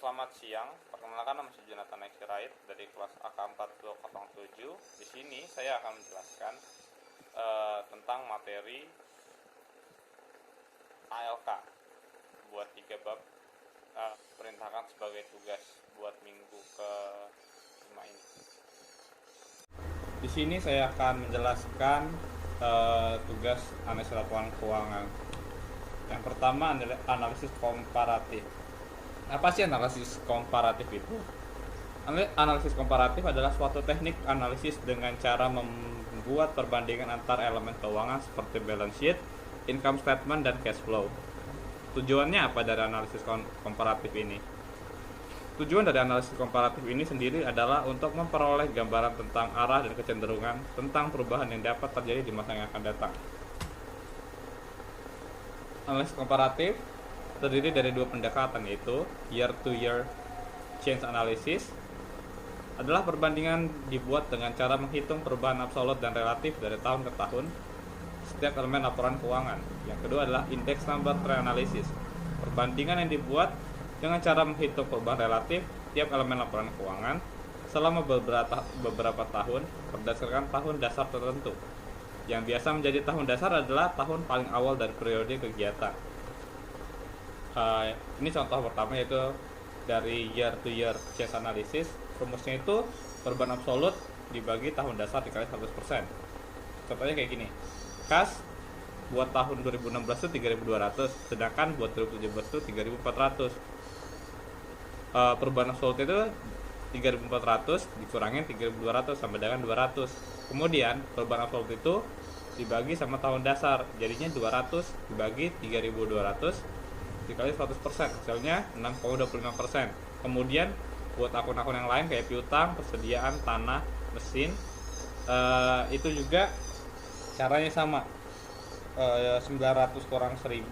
Selamat siang, perkenalkan nama saya Jonathan Sirait dari kelas AK4007. Di sini saya akan menjelaskan tentang materi ALK buat 3 bab perintahkan sebagai tugas buat minggu ke-5 ini. Di sini saya akan menjelaskan tugas analisis laporan keuangan. Yang pertama adalah analisis komparatif. Apa sih analisis komparatif itu? Analisis komparatif adalah suatu teknik analisis dengan cara membuat perbandingan antar elemen keuangan seperti balance sheet, income statement, dan cash flow. Tujuannya apa dari analisis komparatif ini? Tujuan dari analisis komparatif ini sendiri adalah untuk memperoleh gambaran tentang arah dan kecenderungan tentang perubahan yang dapat terjadi di masa yang akan datang. Analisis komparatif terdiri dari 2 pendekatan, yaitu year-to-year change analysis adalah perbandingan dibuat dengan cara menghitung perubahan absolut dan relatif dari tahun ke tahun setiap elemen laporan keuangan. Yang kedua adalah index number trend analysis, perbandingan yang dibuat dengan cara menghitung perubahan relatif tiap elemen laporan keuangan selama beberapa tahun berdasarkan tahun dasar tertentu. Yang biasa menjadi tahun dasar adalah tahun paling awal dari periode kegiatan. Ini contoh pertama, yaitu dari year to year change analysis. Rumusnya itu perubahan absolut dibagi tahun dasar dikali 100%. Contohnya kayak gini, kas buat tahun 2016 itu 3.200, sedangkan buat 2017 itu 3.400. Perubahan absolut itu 3.400 dikurangin 3.200 sama dengan 200. Kemudian perubahan absolut itu dibagi sama tahun dasar, jadinya 200 dibagi 3.200 dikali 100%, hasilnya 6,25%. Kemudian buat akun-akun yang lain kayak piutang, persediaan, tanah, mesin, itu juga caranya sama, 900 kurang 1000,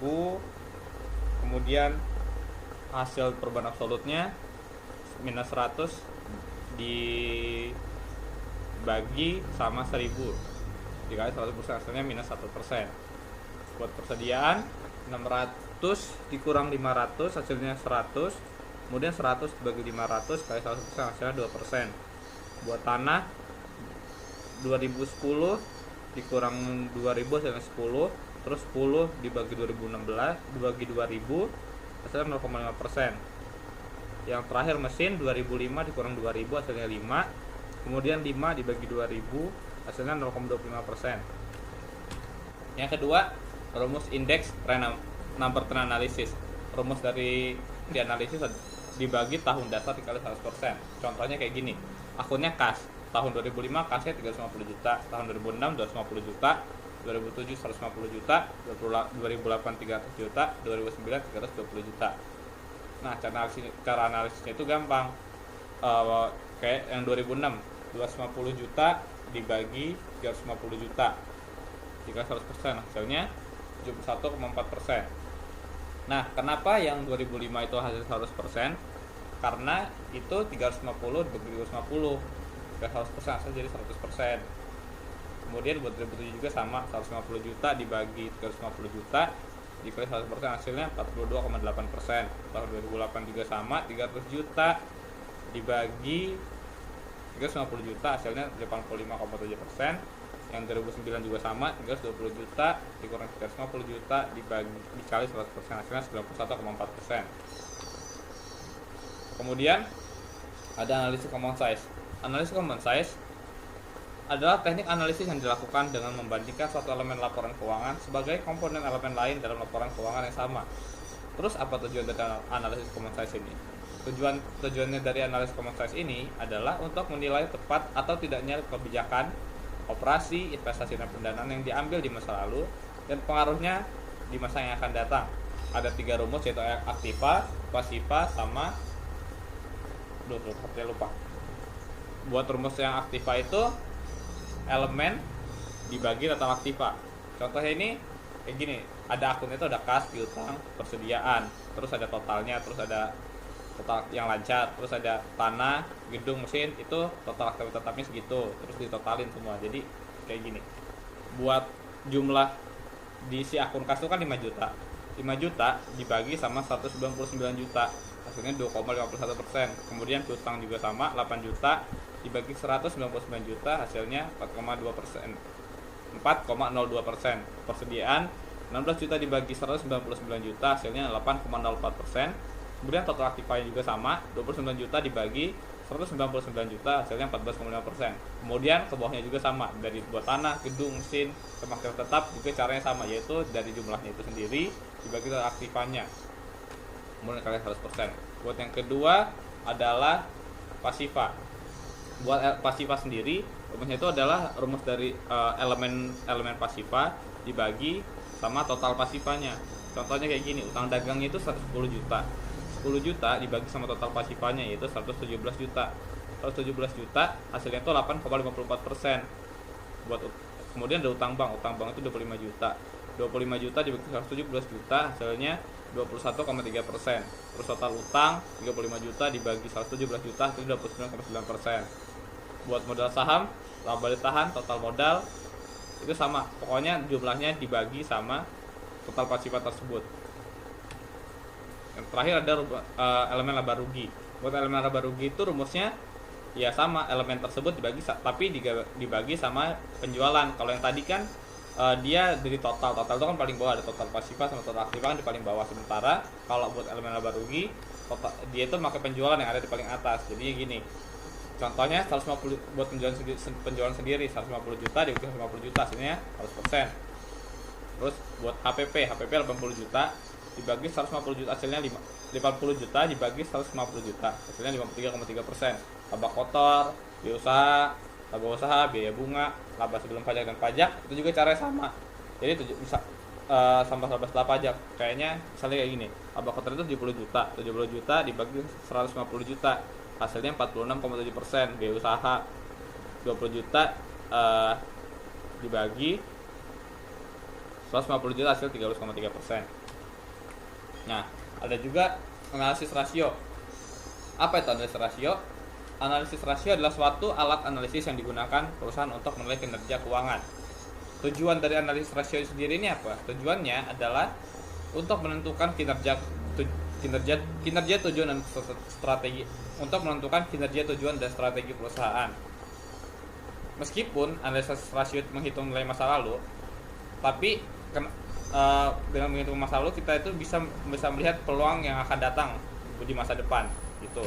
kemudian hasil perubahan absolutnya minus 100 dibagi sama 1000 dikali 100%, hasilnya minus 1%. Buat persediaan 600 dikurang 500 hasilnya 100, kemudian 100 dibagi 500 kali 100% hasilnya 2%. Buat tanah 2010 dikurang 2000 hasilnya 10, terus 10 dibagi 2016 dibagi 2000 hasilnya 0,5%. Yang terakhir mesin 2005 dikurang 2000 hasilnya 5, kemudian 5 dibagi 2000 hasilnya 0,25%. Yang kedua, rumus indeks number trend analysis. Rumus dari dianalisis dibagi tahun dasar dikali 100%. Contohnya kayak gini, akunnya kas tahun 2005 kasnya 350 juta, tahun 2006 250 juta, 2007 150 juta, 2008 300 juta, 2009 320 juta. Nah, cara analisisnya itu gampang. Kayak yang 2006 250 juta dibagi 350 juta dikali 100%, hasilnya 71,4%. Nah, kenapa yang 2005 itu hasil 100%? Karena itu 350 dibagi 350 dikali 100%, hasil jadi 100%. Kemudian buat 2007 juga sama, 150 juta dibagi 350 juta dikali 100%, hasilnya 42,8%. Tahun 2008 juga sama, 300 juta dibagi 350 juta hasilnya 85,7%. Yang 2009 juga sama, 320 juta dikurang 350 juta dikali 100%, hasilnya 91,4%. Kemudian ada analisis common size. Analisis common size adalah teknik analisis yang dilakukan dengan membandingkan suatu elemen laporan keuangan sebagai komponen elemen lain dalam laporan keuangan yang sama. Terus apa tujuan dari analisis common size ini? Tujuannya dari analisis common size ini adalah untuk menilai tepat atau tidaknya kebijakan operasi, investasi, dan pendanaan yang diambil di masa lalu dan pengaruhnya di masa yang akan datang. Ada 3 rumus, yaitu aktiva, pasiva, sama lupa. Buat rumus yang aktiva itu elemen dibagi total aktiva. Contohnya ini kayak gini, ada akunnya itu ada kas, piutang, persediaan, terus ada totalnya, terus ada total yang lancar, terus ada tanah, gedung, mesin, itu total aktivitas tetapnya segitu, terus ditotalin semua. Jadi kayak gini, buat jumlah di si akun kas itu kan 5 juta dibagi sama 199 juta, hasilnya 2,51%. Kemudian piutang juga sama, 8 juta dibagi 199 juta hasilnya 4,2%. 4,02%. Persediaan 16 juta dibagi 199 juta hasilnya 8,04%. Kemudian total aktifanya juga sama, 29 juta dibagi 199 juta hasilnya 14,5%. Kemudian ke bawahnya juga sama, dari buat tanah, gedung, mesin, pemakaian tetap juga caranya sama, yaitu dari jumlahnya itu sendiri dibagi total aktifanya, kemudian kali 100%. Buat yang kedua adalah pasifa. Buat pasifa sendiri, rumusnya itu adalah rumus dari elemen pasifa dibagi sama total pasifanya. Contohnya kayak gini, utang dagangnya itu 110 juta. 10 juta dibagi sama total pasifanya yaitu 117 juta. 117 juta hasilnya itu 8,54%. Kemudian ada utang bank itu 25 juta. 25 juta dibagi 117 juta hasilnya 21,3%. Terus total utang 35 juta dibagi 117 juta hasilnya 29,9%. Buat modal saham, laba ditahan, total modal itu sama. Pokoknya jumlahnya dibagi sama total pasifa tersebut. Yang terakhir ada elemen laba rugi. Buat elemen laba rugi itu rumusnya ya sama, elemen tersebut dibagi sama penjualan. Kalau yang tadi kan dia dari total itu kan paling bawah, ada total pasifa sama total aktiva kan di paling bawah. Sementara kalau buat elemen laba rugi dia itu pakai penjualan yang ada di paling atas. Jadi gini, contohnya 150 buat penjualan sendiri 150 juta dibagi 150 juta hasilnya 100%. Terus buat HPP 80 juta dibagi 150 juta hasilnya 50 juta dibagi 150 juta hasilnya 53,3%. Laba kotor, biaya usaha, biaya bunga, laba sebelum pajak dan pajak itu juga caranya sama. Jadi bisa sama laba setelah pajak. Kayaknya misalnya kayak gini, laba kotor itu 70 juta dibagi 150 juta hasilnya 46,7%. Biaya usaha 20 juta dibagi 150 juta hasil 13,3%. Nah, ada juga analisis rasio. Apa itu analisis rasio? Analisis rasio adalah suatu alat analisis yang digunakan perusahaan untuk menilai kinerja keuangan. Tujuan dari analisis rasio sendiri ini apa? Tujuannya adalah untuk menentukan kinerja tujuan dan strategi, untuk menentukan kinerja tujuan dan strategi perusahaan. Meskipun analisis rasio menghitung nilai masa lalu, tapi dengan menghitung masa lalu kita itu bisa melihat peluang yang akan datang di masa depan gitu.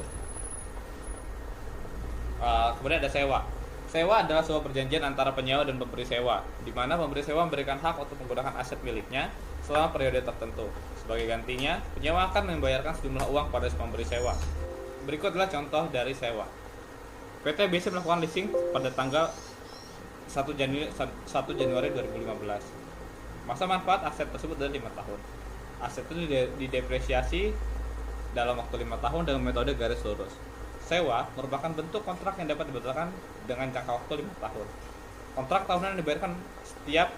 Kemudian ada sewa. Sewa adalah sebuah perjanjian antara penyewa dan pemberi sewa, di mana pemberi sewa memberikan hak untuk menggunakan aset miliknya selama periode tertentu. Sebagai gantinya, penyewa akan membayarkan sejumlah uang pada pemberi sewa. Berikut adalah contoh dari sewa. PT BC melakukan leasing pada tanggal 1 Januari 2015. Masa manfaat aset tersebut adalah 5 tahun. Aset itu didepresiasi dalam waktu 5 tahun dengan metode garis lurus. Sewa merupakan bentuk kontrak yang dapat dibatalkan dengan jangka waktu 5 tahun. Kontrak tahunan dibayarkan setiap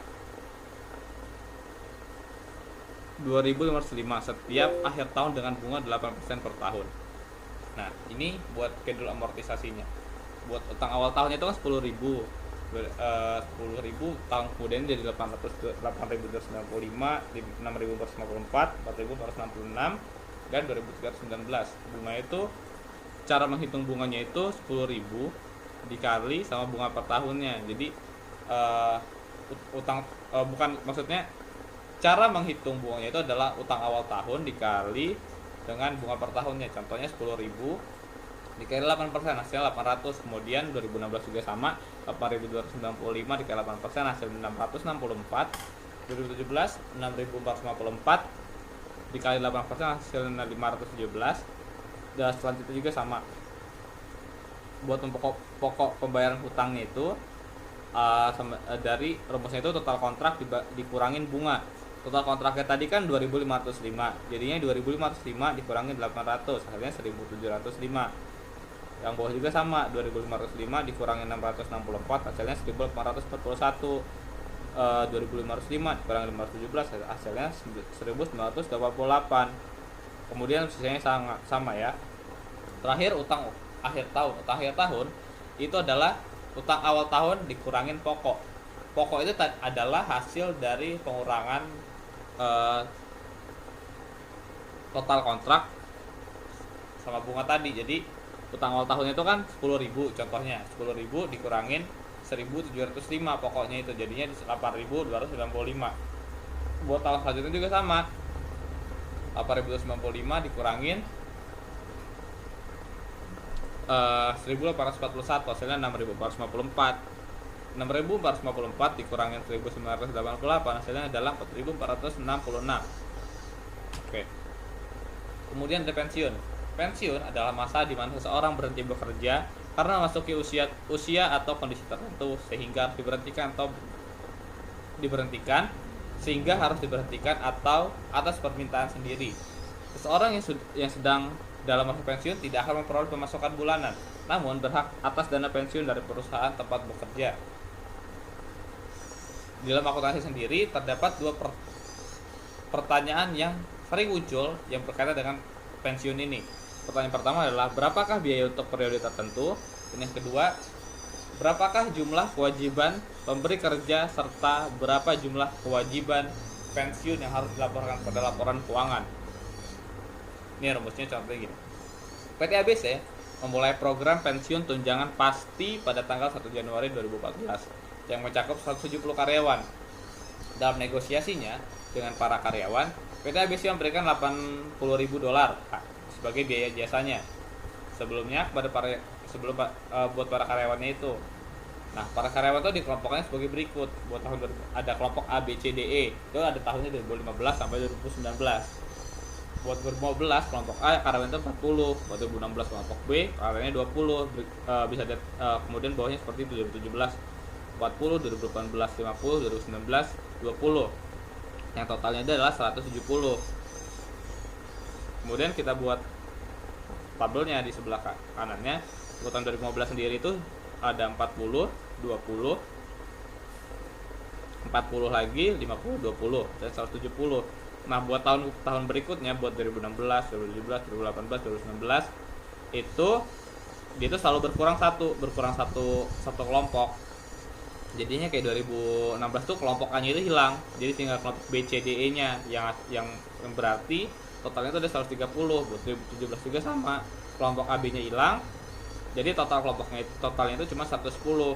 2.505 setiap akhir tahun dengan bunga 8% per tahun. Nah, ini buat schedule amortisasinya. Buat utang awal tahunnya itu kan 10.000. 10.000 tahun kemudian jadi 8.295, 6.454, 4.466 dan 2.319. Bunga itu cara menghitung bunganya itu 10.000 dikali sama bunga per tahunnya. Jadi maksudnya cara menghitung bunganya itu adalah utang awal tahun dikali dengan bunga per tahunnya. Contohnya 10.000 dikali 8% hasilnya 800. Kemudian 2016 juga sama, 8.295 dikali 8% hasilnya 664. 2017 6.454 dikali 8% hasilnya 517. Dan selanjutnya juga sama. Buat pokok pembayaran hutangnya itu dari rumusnya itu total kontrak dikurangin bunga. Total kontraknya tadi kan 2.505, jadinya 2.505 dikurangin 800 hasilnya 1.705. Yang bawah juga sama, 2.505 dikurangi 664 hasilnya 1.841. 2.505 dikurangi 517 hasilnya 1.988. Kemudian sisanya sama ya. Terakhir utang akhir tahun. Utang akhir tahun itu adalah utang awal tahun dikurangin pokok. Pokok itu adalah hasil dari pengurangan total kontrak sama bunga tadi. Jadi utang awal tahunnya itu kan 10.000 contohnya, 10.000 dikurangin 1.705 pokoknya itu jadinya 8.295. Buat tahun selanjutnya juga sama, 8.295 dikurangin 1.841 hasilnya 6.454. 6.454 dikurangin 1.988 hasilnya adalah 4.466. Oke. Kemudian ada pensiun. Pensiun adalah masa di mana seseorang berhenti bekerja karena memasuki usia atau kondisi tertentu sehingga harus diberhentikan atau atas permintaan sendiri. Seseorang yang sedang dalam masa pensiun tidak akan memperoleh pemasukan bulanan, namun berhak atas dana pensiun dari perusahaan tempat bekerja. Di dalam akuntansi sendiri terdapat dua pertanyaan yang sering muncul yang berkaitan dengan pensiun ini. Pertanyaan pertama adalah berapakah biaya untuk periode tertentu? Dan yang kedua, berapakah jumlah kewajiban pemberi kerja serta berapa jumlah kewajiban pensiun yang harus dilaporkan pada laporan keuangan? Ini rumusnya contohnya gini. PT ABC memulai program pensiun tunjangan pasti pada tanggal 1 Januari 2014 yang mencakup 170 karyawan. Dalam negosiasinya dengan para karyawan, PT ABC memberikan $80.000 sebagai biaya jasanya sebelumnya buat para karyawannya itu. Nah, para karyawan itu dikelompokkan sebagai berikut. Buat tahun ada kelompok A, B, C, D, E. Itu ada tahunnya 2015 sampai 2019. Buat 2015 kelompok A karyawan itu 40, buat 2016 kelompok B karyawannya 20. Kemudian bawahnya seperti itu 2017 40, 2018 50, 2019 20. Yang totalnya adalah 170. Kemudian kita buat tabelnya di sebelah kanannya. Buat tahun 2015 sendiri itu ada 40, 20, 40 lagi, 50, 20 dan 170. Nah, buat tahun berikutnya buat 2016, 2017, 2018, 2019 itu dia itu selalu berkurang satu kelompok. Jadinya kayak 2016 tuh kelompok A-nya itu hilang. Jadi tinggal kelompok B, C, D, E-nya yang berarti totalnya itu ada 130. Buat 2017 juga sama. Kelompok A, B-nya hilang. Jadi totalnya itu cuma 110.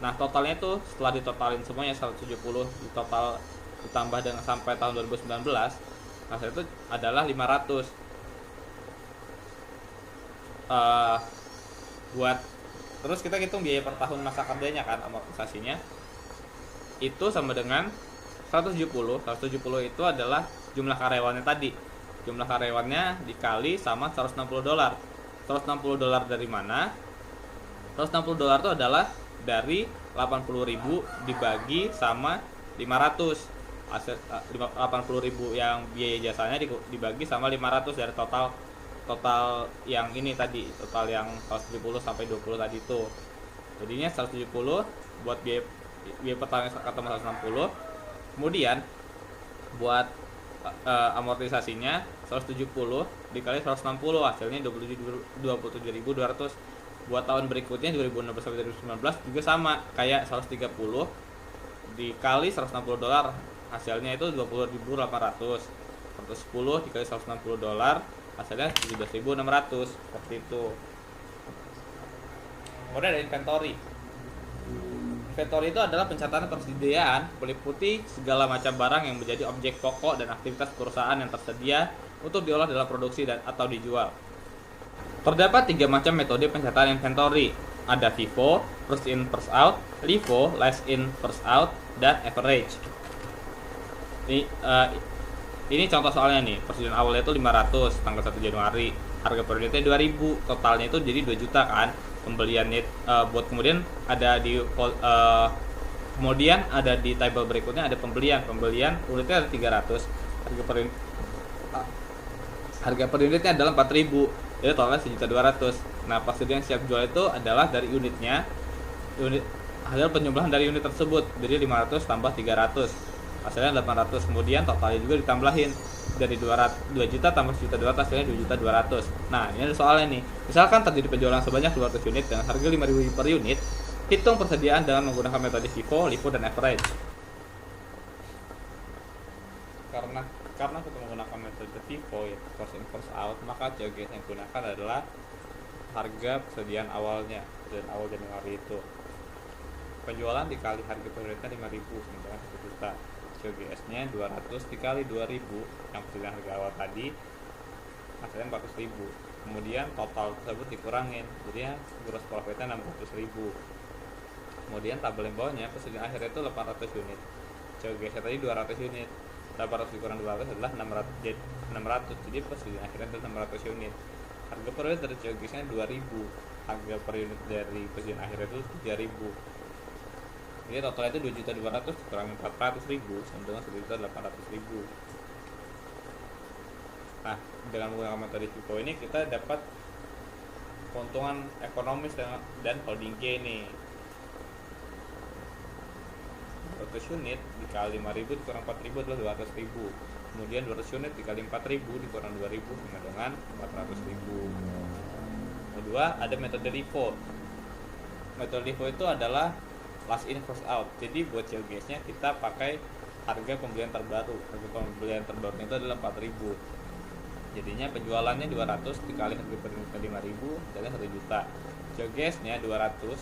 Nah, totalnya itu setelah ditotalin semuanya 170 di total ditambah dengan sampai tahun 2019, hasilnya itu adalah 500. Terus kita hitung biaya per tahun masa kerjanya kan, amortisasinya itu sama dengan 170 itu adalah jumlah karyawannya tadi. Jumlah karyawannya dikali sama $160. $160 dari mana? $160 itu adalah dari 80.000 dibagi sama 500. 80.000 yang biaya jasanya dibagi sama 500 dari total yang ini tadi, total yang 170 sampai 20 tadi itu. Jadinya 170 buat biaya pertamanya ketemu 160. Kemudian buat amortisasinya 170 dikali 160 hasilnya 27.200. Buat tahun berikutnya 2016 sampai 2019 juga sama kayak 130 dikali $160 hasilnya itu 20.800. 110 dikali $160 hasilnya 17.600 seperti itu. Kemudian ada inventory. Inventory itu adalah pencatatan persediaan meliputi segala macam barang yang menjadi objek pokok dan aktivitas perusahaan yang tersedia untuk diolah dalam produksi dan atau dijual. Terdapat 3 macam metode pencatatan inventory. Ada FIFO, first in first out, LIFO, last in first out, dan average. Ini contoh soalnya nih, persediaan awalnya itu 500 tanggal 1 Januari, harga per unitnya 2.000, totalnya itu jadi 2 juta kan pembeliannya. Buat kemudian ada di table berikutnya ada pembelian unitnya ada 300, harga per unitnya adalah 4.000, jadi totalnya 1.200.000. Nah, persediaan siap jual itu adalah dari unit hasil penjumlahan dari unit tersebut, jadi 500 tambah 300 hasilnya 800. Kemudian totalnya juga ditambahin dari 2 juta tambah 1.200 hasilnya 2.200.000. Nah, ini ada soalnya nih. Misalkan terjadi penjualan sebanyak 200 unit dengan harga 5.000 per unit, hitung persediaan dengan menggunakan metode FIFO, LIFO, dan average. Karena kita menggunakan metode unit FIFO yaitu first in first out, maka COGS yang digunakan adalah harga persediaan awalnya, persediaan awal Januari itu. Penjualan dikali harga per unitnya 5.000 sementara 1 juta. COGS nya 200 dikali 2.000 yang persediaan harga awal tadi hasilnya 400.000. Kemudian total tersebut dikurangin, jadi gross profitnya 600.000. Kemudian tabel yang bawahnya persediaan akhirnya itu 800 unit, COGS nya tadi 200 unit, 800 dikurang 200 adalah 600, jadi persediaan akhirnya itu 600 unit. Harga per unit dari COGS nya 2.000, harga per unit dari persediaan akhirnya itu 3.000. Jadi totalnya itu 2.200.000 dikurang 400.000 sama dengan 1.800.000. Nah, dengan menggunakan metode FIFO ini kita dapat keuntungan ekonomis dan holding gain nih. 200 unit dikali 5.000 dikurang 4.000 adalah 200.000. Kemudian 200 unit dikali 4.000 dikurang 2.000 sama dengan 400.000. Kedua, ada metode LIFO. Metode LIFO itu adalah last in first out. Jadi buat COGS-nya kita pakai harga pembelian terbaru. Harga pembelian terbarunya itu adalah 4.000. Jadinya penjualannya 200 dikali harga per unitnya 5.000 adalah 1 juta. COGS-nya 200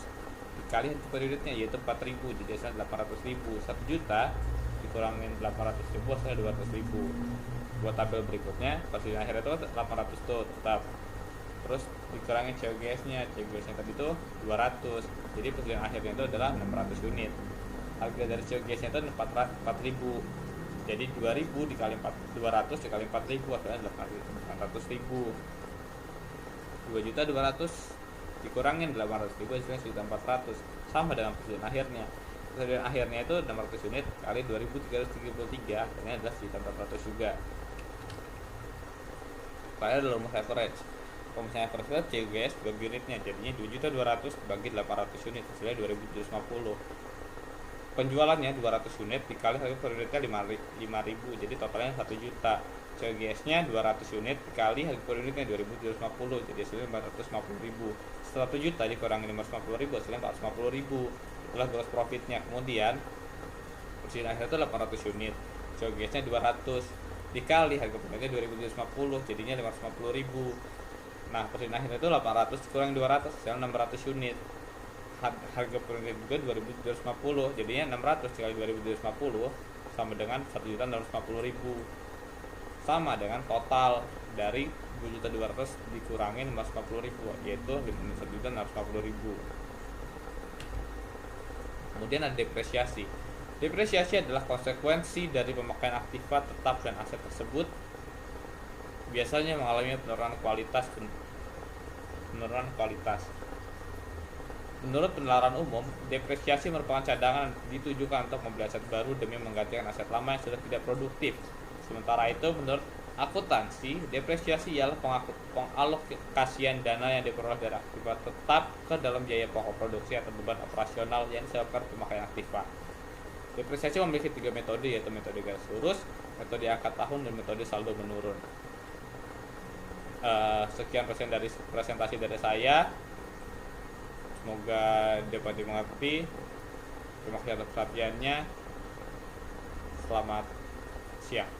dikali harga per unitnya yaitu 4.000, jadi hasilnya 800.000. 1 juta dikurangin 800.000 hasilnya 200.000. Buat tabel berikutnya persediaan akhirnya itu 800 tuh tetap. Terus dikurangin COGS-nya tadi itu 200, jadi persediaan akhirnya itu adalah 600 unit. Harga dari COGS-nya itu 4.000, jadi 2.000 dikali 200 dikali 4.000 hasilnya 800.000. 2.200.000 dikurangin 800.000 hasilnya 1.400.000, sama dengan persediaan akhirnya. Persediaan akhirnya itu 600 unit kali 2.333 hasilnya adalah 1.400 juga. Saya adalah rumus average. Kalau misalnya average COGS bagi unitnya jadinya 2.200.000 bagi 800 unit hasilnya 2.750. Penjualannya 200 unit dikali harga per unitnya 5.000, jadi totalnya 1 juta. COGS-nya 200 unit dikali harga per unitnya 2.750, jadi hasilnya 450.000. Setelah 1 juta dikurangi 550.000 hasilnya 450.000. Itulah gross profitnya. Kemudian persediaan akhirnya itu 800 unit, COGS-nya 200 dikali harga per unitnya 2.750, jadinya 550.000. Nah, persediaan akhirnya itu 800 dikurangi 200 hasilnya 600 unit. Harga per unit juga 2.750, jadinya 600 dikali 2.750 sama dengan 1.650.000, sama dengan total dari 2.200.000 dikurangin 550.000 yaitu 1.650.000. Kemudian ada depresiasi. Depresiasi adalah konsekuensi dari pemakaian aktiva tetap dan aset tersebut biasanya mengalami penurunan kualitas. Menurut penalaran umum, depresiasi merupakan cadangan ditujukan untuk membeli aset baru demi menggantikan aset lama yang sudah tidak produktif. Sementara itu, menurut akuntansi, depresiasi ialah pengalokasian dana yang diperoleh dari aktiva tetap ke dalam biaya pokok produksi atau beban operasional yang disebabkan pemakaian aktiva. Depresiasi memiliki 3 metode, yaitu metode garis lurus, metode angka tahun, dan metode saldo menurun. Sekian presentasi dari saya. Semoga dapat dimengerti. Terima kasih atas perhatiannya. Selamat siang.